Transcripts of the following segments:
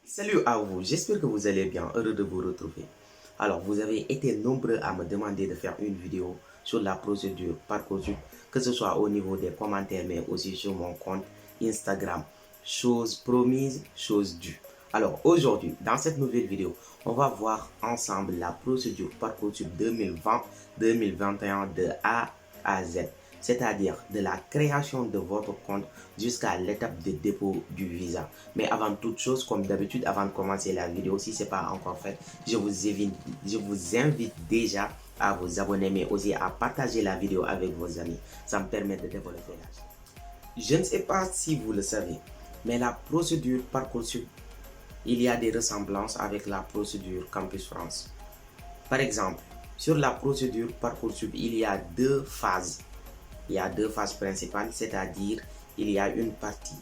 Salut à vous, j'espère que vous allez bien, heureux de vous retrouver. Alors, vous avez été nombreux à me demander de faire une vidéo sur la procédure Parcoursup, que ce soit au niveau des commentaires, mais aussi sur mon compte Instagram. Chose promise, chose due. Alors, aujourd'hui, dans cette nouvelle vidéo, on va voir ensemble la procédure Parcoursup 2020-2021 de A à Z. C'est-à-dire de la création de votre compte jusqu'à l'étape de dépôt du visa. Mais avant toute chose, comme d'habitude, avant de commencer la vidéo, si ce n'est pas encore fait, je vous invite déjà à vous abonner, mais aussi à partager la vidéo avec vos amis. Ça me permet de développer la chaîne. Je ne sais pas si vous le savez, mais la procédure Parcoursup, il y a des ressemblances avec la procédure Campus France. Par exemple, sur la procédure Parcoursup, il y a deux phases. Il y a deux phases principales, c'est-à-dire il y a une partie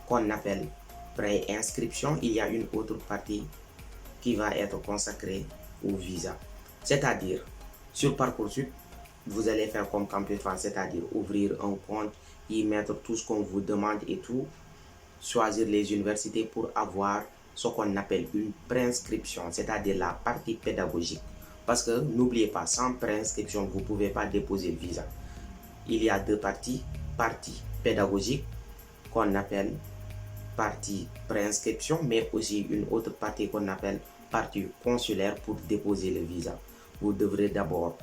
qu'on appelle pré-inscription, il y a une autre partie qui va être consacrée au visa. C'est-à-dire, sur Parcoursup, vous allez faire comme Campus France, c'est-à-dire ouvrir un compte, y mettre tout ce qu'on vous demande et tout, choisir les universités pour avoir ce qu'on appelle une préinscription, c'est-à-dire la partie pédagogique. Parce que n'oubliez pas, sans préinscription, vous ne pouvez pas déposer le visa. Il y a deux parties, partie pédagogique qu'on appelle partie préinscription, mais aussi une autre partie qu'on appelle partie consulaire pour déposer le visa. Vous devrez d'abord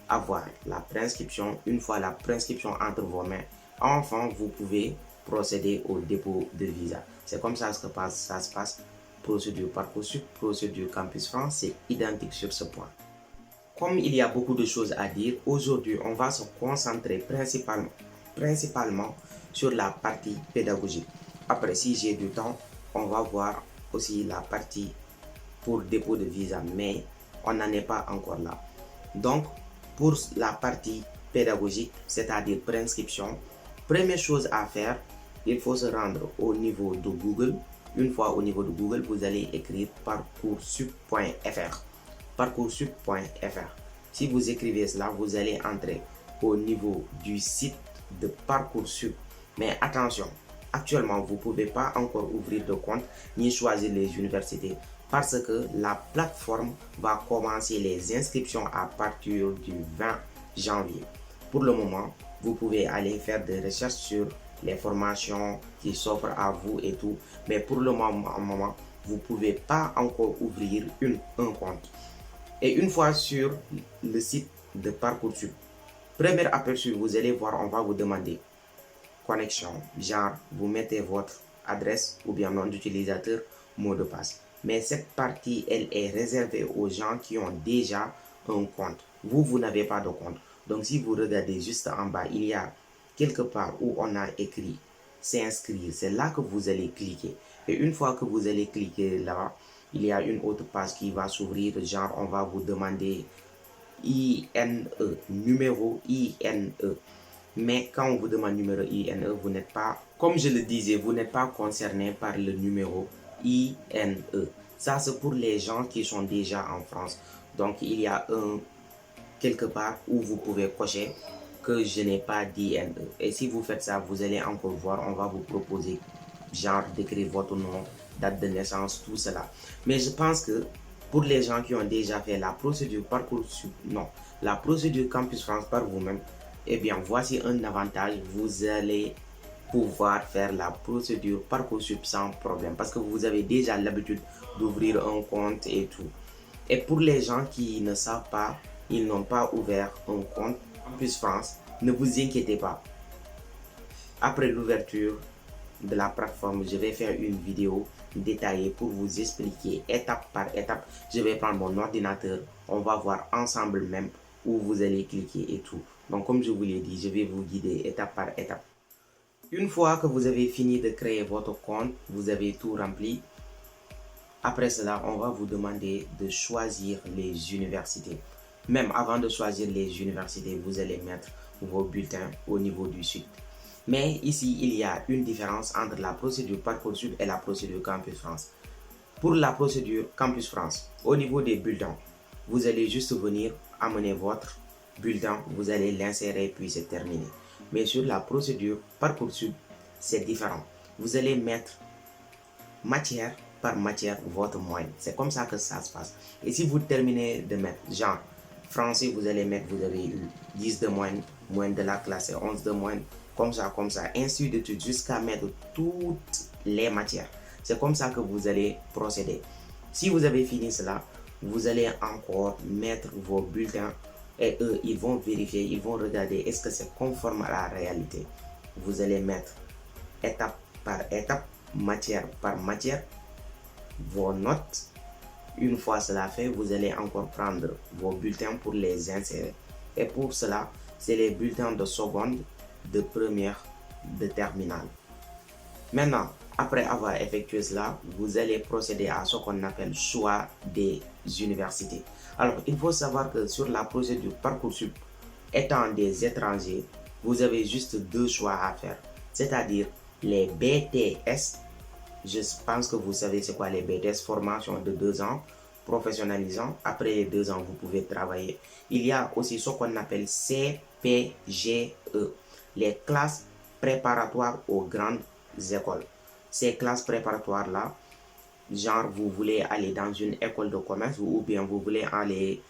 avoir la préinscription. Une fois la préinscription entre vos mains, enfin vous pouvez procéder au dépôt de visa. C'est comme ça que ça se passe. Procédure Parcoursup, procédure Campus France, c'est identique sur ce point. Comme il y a beaucoup de choses à dire, aujourd'hui, on va se concentrer principalement sur la partie pédagogique. Après, si j'ai du temps, on va voir aussi la partie pour dépôt de visa, mais on n'en est pas encore là. Donc, pour la partie pédagogique, c'est-à-dire préinscription, première chose à faire, il faut se rendre au niveau de Google. Une fois au niveau de Google, vous allez écrire parcoursup.fr. Parcoursup.fr. Si vous écrivez cela, vous allez entrer au niveau du site de Parcoursup. Mais attention, actuellement, vous ne pouvez pas encore ouvrir de compte ni choisir les universités parce que la plateforme va commencer les inscriptions à partir du 20 janvier. Pour le moment, vous pouvez aller faire des recherches sur les formations qui s'offrent à vous et tout. Mais pour le moment, vous ne pouvez pas encore ouvrir un compte. Et une fois sur le site de Parcoursup, premier aperçu, vous allez voir, on va vous demander connexion. Genre, vous mettez votre adresse ou bien nom d'utilisateur, mot de passe. Mais cette partie, elle est réservée aux gens qui ont déjà un compte. Vous n'avez pas de compte. Donc, si vous regardez juste en bas, il y a quelque part où on a écrit s'inscrire. C'est là que vous allez cliquer. Et une fois que vous allez cliquer là, il y a une autre page qui va s'ouvrir. Genre, on va vous demander INE, numéro INE. Mais quand on vous demande numéro INE, vous n'êtes pas, comme je le disais, vous n'êtes pas concerné par le numéro INE. Ça, c'est pour les gens qui sont déjà en France. Donc, il y a quelque part où vous pouvez cocher que je n'ai pas d'INE. Et si vous faites ça, vous allez encore voir, on va vous proposer genre d'écrire votre nom, date de naissance, tout cela. Mais je pense que pour les gens qui ont déjà fait la procédure Parcoursup, non, la procédure Campus France par vous-même, eh bien, voici un avantage, vous allez pouvoir faire la procédure Parcoursup sans problème parce que vous avez déjà l'habitude d'ouvrir un compte et tout. Et pour les gens qui ne savent pas, ils n'ont pas ouvert un compte Campus France, ne vous inquiétez pas. Après l'ouverture de la plateforme, je vais faire une vidéo détaillée pour vous expliquer étape par étape. Je vais prendre mon ordinateur, on va voir ensemble même où vous allez cliquer et tout. Donc comme je vous l'ai dit, je vais vous guider étape par étape. Une fois que vous avez fini de créer votre compte, vous avez tout rempli. Après cela, on va vous demander de choisir les universités. Même avant de choisir les universités, vous allez mettre vos bulletins au niveau du site. Mais ici, il y a une différence entre la procédure Parcoursup et la procédure Campus France. Pour la procédure Campus France, au niveau des bulletins, vous allez juste venir amener votre bulletin, vous allez l'insérer puis c'est terminé. Mais sur la procédure Parcoursup, c'est différent. Vous allez mettre matière par matière votre moyenne. C'est comme ça que ça se passe. Et si vous terminez de mettre, genre, français, vous allez mettre, vous avez 10 de moyenne, moyenne de la classe, c'est 11 de moyenne, comme ça, ainsi de suite, jusqu'à mettre toutes les matières. C'est comme ça que vous allez procéder. Si vous avez fini cela, vous allez encore mettre vos bulletins et eux, ils vont vérifier, ils vont regarder est-ce que c'est conforme à la réalité. Vous allez mettre étape par étape, matière par matière, vos notes. Une fois cela fait, vous allez encore prendre vos bulletins pour les insérer. Et pour cela, c'est les bulletins de seconde, de première, de terminale. Maintenant, après avoir effectué cela, vous allez procéder à ce qu'on appelle choix des universités. Alors, il faut savoir que sur la procédure Parcoursup, étant des étrangers, vous avez juste deux choix à faire. C'est-à-dire les BTS. Je pense que vous savez c'est quoi les BTS, formation de 2 ans, professionnalisant. Après les 2 ans, vous pouvez travailler. Il y a aussi ce qu'on appelle CPGE, les classes préparatoires aux grandes écoles. Ces classes préparatoires-là, genre vous voulez aller dans une école de commerce ou bien vous voulez aller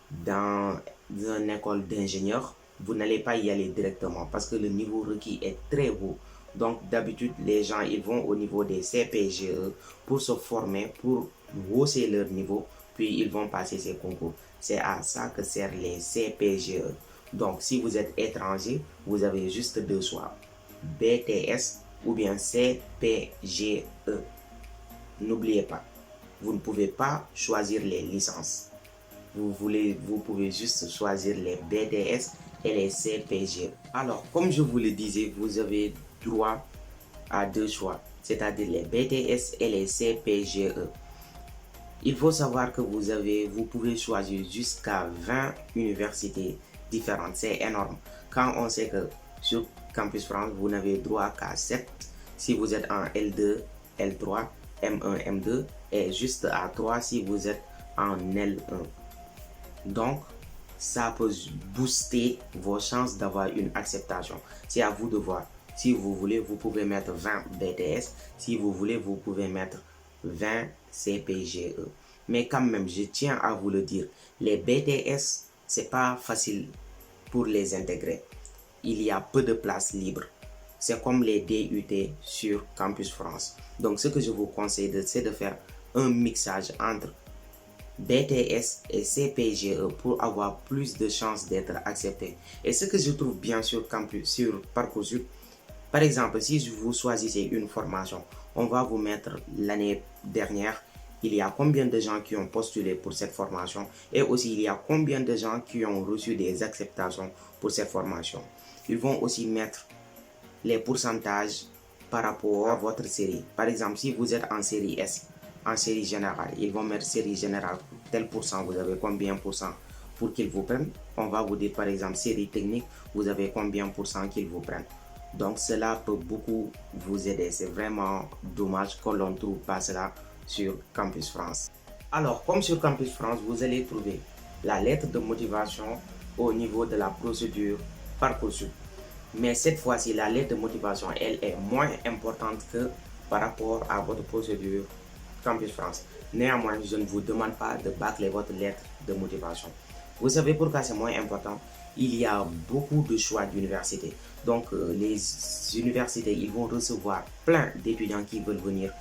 dans une école d'ingénieur, vous n'allez pas y aller directement parce que le niveau requis est très haut. Donc d'habitude, les gens ils vont au niveau des CPGE pour se former, pour hausser leur niveau, puis ils vont passer ces concours. C'est à ça que servent les CPGE. Donc si vous êtes étranger, vous avez juste deux choix, BTS ou bien CPGE. N'oubliez pas, vous ne pouvez pas choisir les licences. Vous pouvez juste choisir les BTS et les CPGE. Alors, comme je vous le disais, vous avez droit à deux choix, c'est-à-dire les BTS et les CPGE. Il faut savoir que vous pouvez choisir jusqu'à 20 universités différentes. C'est énorme. Quand on sait que sur Campus France, vous n'avez droit qu'à 7 si vous êtes en L2, L3, M1, M2 et juste à 3 si vous êtes en L1. Donc, ça peut booster vos chances d'avoir une acceptation. C'est à vous de voir. Si vous voulez, vous pouvez mettre 20 BTS. Si vous voulez, vous pouvez mettre 20 CPGE. Mais quand même, je tiens à vous le dire, les BTS, c'est pas facile pour les intégrer. Il y a peu de places libres. C'est comme les DUT sur Campus France. Donc, ce que je vous conseille, c'est de faire un mixage entre BTS et CPGE pour avoir plus de chances d'être accepté. Et ce que je trouve bien sur Parcoursup, par exemple, si vous choisissez une formation, on va vous mettre l'année dernière, il y a combien de gens qui ont postulé pour cette formation et aussi il y a combien de gens qui ont reçu des acceptations pour cette formation. Ils vont aussi mettre les pourcentages par rapport à votre série. Par exemple, si vous êtes en série S, en série générale, ils vont mettre série générale, tel pourcent, vous avez combien pourcent pour qu'ils vous prennent. On va vous dire par exemple série technique, vous avez combien pourcent qu'ils vous prennent. Donc cela peut beaucoup vous aider. C'est vraiment dommage que l'on ne trouve pas cela sur Campus France. Alors comme sur Campus France, vous allez trouver la lettre de motivation au niveau de la procédure Parcoursup. Mais cette fois-ci, la lettre de motivation, elle est moins importante que par rapport à votre procédure Campus France. Néanmoins, je ne vous demande pas de bâcler votre lettre de motivation. Vous savez pourquoi c'est moins important? Il y a beaucoup de choix d'universités. Donc, les universités, ils vont recevoir plein d'étudiants qui veulent venir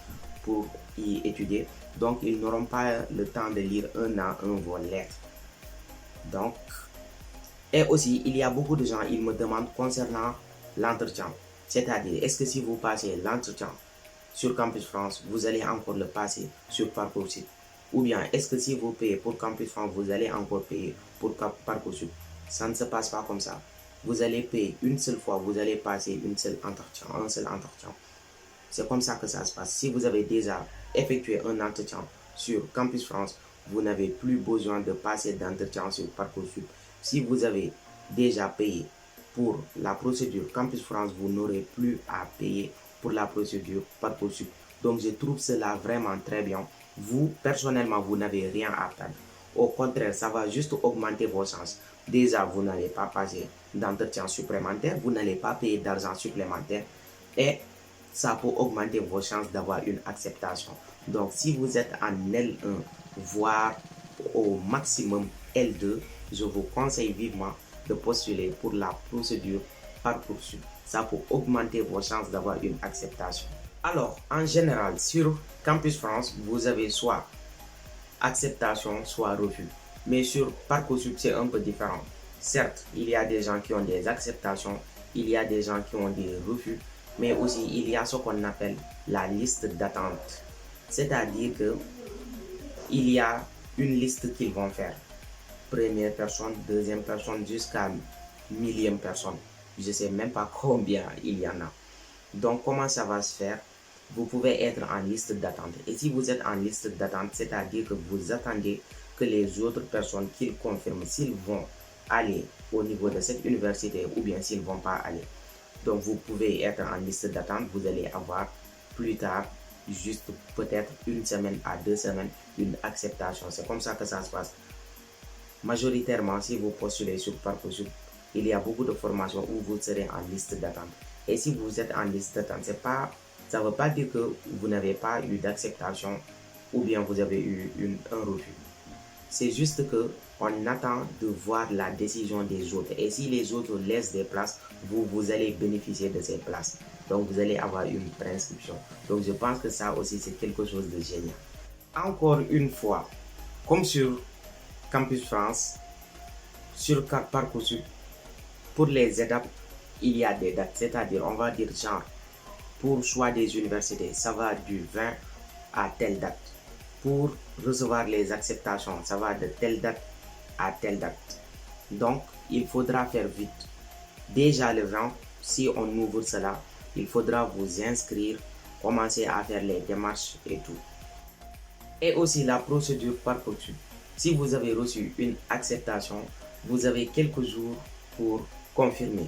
pour y étudier. Donc, ils n'auront pas le temps de lire un à un vos lettres. Donc, et aussi, il y a beaucoup de gens, ils me demandent concernant l'entretien. C'est-à-dire, est-ce que si vous passez l'entretien sur Campus France, vous allez encore le passer sur Parcoursup? Ou bien, est-ce que si vous payez pour Campus France, vous allez encore payer pour Parcoursup? Ça ne se passe pas comme ça. Vous allez payer une seule fois, vous allez passer un seul entretien. C'est comme ça que ça se passe. Si vous avez déjà effectué un entretien sur Campus France, vous n'avez plus besoin de passer d'entretien sur Parcoursup. Si vous avez déjà payé pour la procédure Campus France, vous n'aurez plus à payer pour la procédure Parcoursup. Donc je trouve cela vraiment très bien. Vous, personnellement, vous n'avez rien à perdre. Au contraire, ça va juste augmenter vos chances. Déjà, vous n'allez pas passer d'entretien supplémentaire, vous n'allez pas payer d'argent supplémentaire et ça peut augmenter vos chances d'avoir une acceptation. Donc, si vous êtes en L1, voire au maximum L2, je vous conseille vivement de postuler pour la procédure Parcoursup. Ça peut augmenter vos chances d'avoir une acceptation. Alors, en général, sur Campus France, vous avez soit acceptation, soit refus. Mais sur Parcoursup, c'est un peu différent. Certes, il y a des gens qui ont des acceptations, il y a des gens qui ont des refus, mais aussi il y a ce qu'on appelle la liste d'attente. C'est-à-dire que il y a une liste qu'ils vont faire. Première personne, deuxième personne, jusqu'à millième personne. Je ne sais même pas combien il y en a. Donc, comment ça va se faire? Vous pouvez être en liste d'attente. Et si vous êtes en liste d'attente, c'est-à-dire que vous attendez que les autres personnes qu'ils confirment s'ils vont aller au niveau de cette université ou bien s'ils ne vont pas aller. Donc, vous pouvez être en liste d'attente. Vous allez avoir plus tard, juste peut-être une semaine à 2 semaines, une acceptation. C'est comme ça que ça se passe. Majoritairement, si vous postulez sur Parcoursup, il y a beaucoup de formations où vous serez en liste d'attente. Et si vous êtes en liste d'attente, ça ne veut pas dire que vous n'avez pas eu d'acceptation ou bien vous avez eu un refus. C'est juste que on attend de voir la décision des autres. Et si les autres laissent des places, vous allez bénéficier de ces places. Donc, vous allez avoir une préinscription. Donc, je pense que ça aussi, c'est quelque chose de génial. Encore une fois, comme sur Campus France, sur Parcoursup, pour les étapes, il y a des dates. C'est-à-dire, on va dire genre, pour choix des universités, ça va du 20 à telle date. Pour recevoir les acceptations, ça va de telle date à telle date. Donc, il faudra faire vite. Déjà le 20, si on ouvre cela, il faudra vous inscrire, commencer à faire les démarches et tout. Et aussi la procédure Parcoursup. Si vous avez reçu une acceptation, vous avez quelques jours pour confirmer.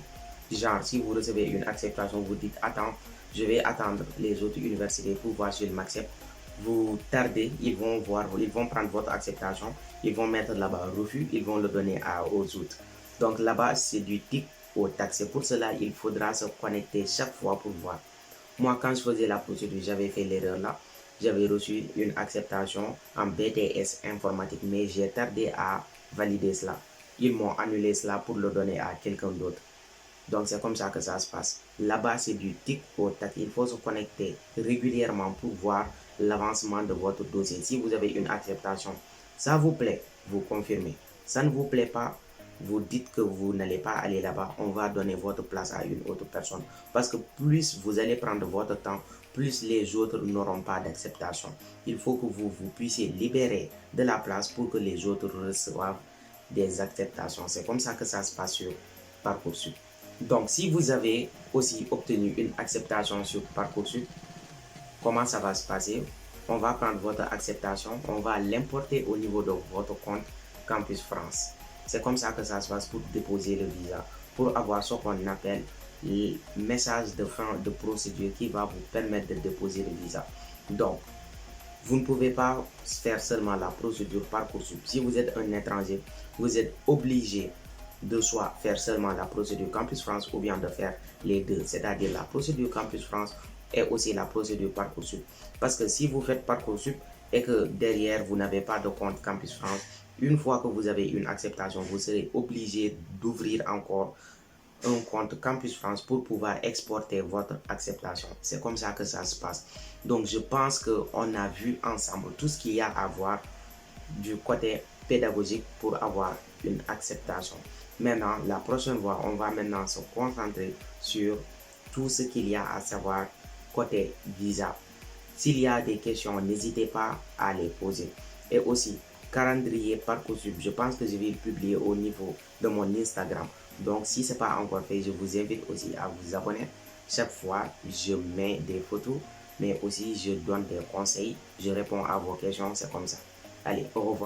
Genre, si vous recevez une acceptation, vous dites attends, je vais attendre les autres universités pour voir s'ils m'acceptent. Vous tardez, ils vont prendre votre acceptation, ils vont mettre là-bas refus, ils vont le donner aux autres. Donc là-bas, c'est du tic au tac. C'est pour cela il faudra se connecter chaque fois pour voir. Moi, quand je faisais la procédure, j'avais fait l'erreur là. J'avais reçu une acceptation en BTS informatique, mais j'ai tardé à valider cela. Ils m'ont annulé cela pour le donner à quelqu'un d'autre. Donc, c'est comme ça que ça se passe. Là-bas, c'est du tic au tac. Il faut se connecter régulièrement pour voir l'avancement de votre dossier. Si vous avez une acceptation, ça vous plaît, vous confirmez. Ça ne vous plaît pas, vous dites que vous n'allez pas aller là-bas. On va donner votre place à une autre personne. Parce que plus vous allez prendre votre temps, plus les autres n'auront pas d'acceptation. Il faut que vous puissiez libérer de la place pour que les autres reçoivent des acceptations. C'est comme ça que ça se passe sur Parcoursup. Donc, si vous avez aussi obtenu une acceptation sur Parcoursup, comment ça va se passer? On va prendre votre acceptation, on va l'importer au niveau de votre compte Campus France. C'est comme ça que ça se passe pour déposer le visa, pour avoir ce qu'on appelle le message de fin de procédure qui va vous permettre de déposer le visa. Donc, vous ne pouvez pas faire seulement la procédure Parcoursup. Si vous êtes un étranger, vous êtes obligé de soit faire seulement la procédure Campus France ou bien de faire les deux, c'est-à-dire la procédure Campus France et aussi la procédure Parcoursup. Parce que si vous faites Parcoursup et que derrière vous n'avez pas de compte Campus France, une fois que vous avez une acceptation, vous serez obligé d'ouvrir encore un compte Campus France pour pouvoir exporter votre acceptation. C'est comme ça que ça se passe. Donc je pense qu'on a vu ensemble tout ce qu'il y a à voir du côté pédagogique pour avoir une acceptation. Maintenant, la prochaine fois, on va maintenant se concentrer sur tout ce qu'il y a à savoir côté visa. S'il y a des questions, n'hésitez pas à les poser. Et aussi, calendrier Parcoursup, je pense que je vais le publier au niveau de mon Instagram. Donc, si ce n'est pas encore fait, je vous invite aussi à vous abonner. Chaque fois, je mets des photos, mais aussi je donne des conseils. Je réponds à vos questions, c'est comme ça. Allez, au revoir.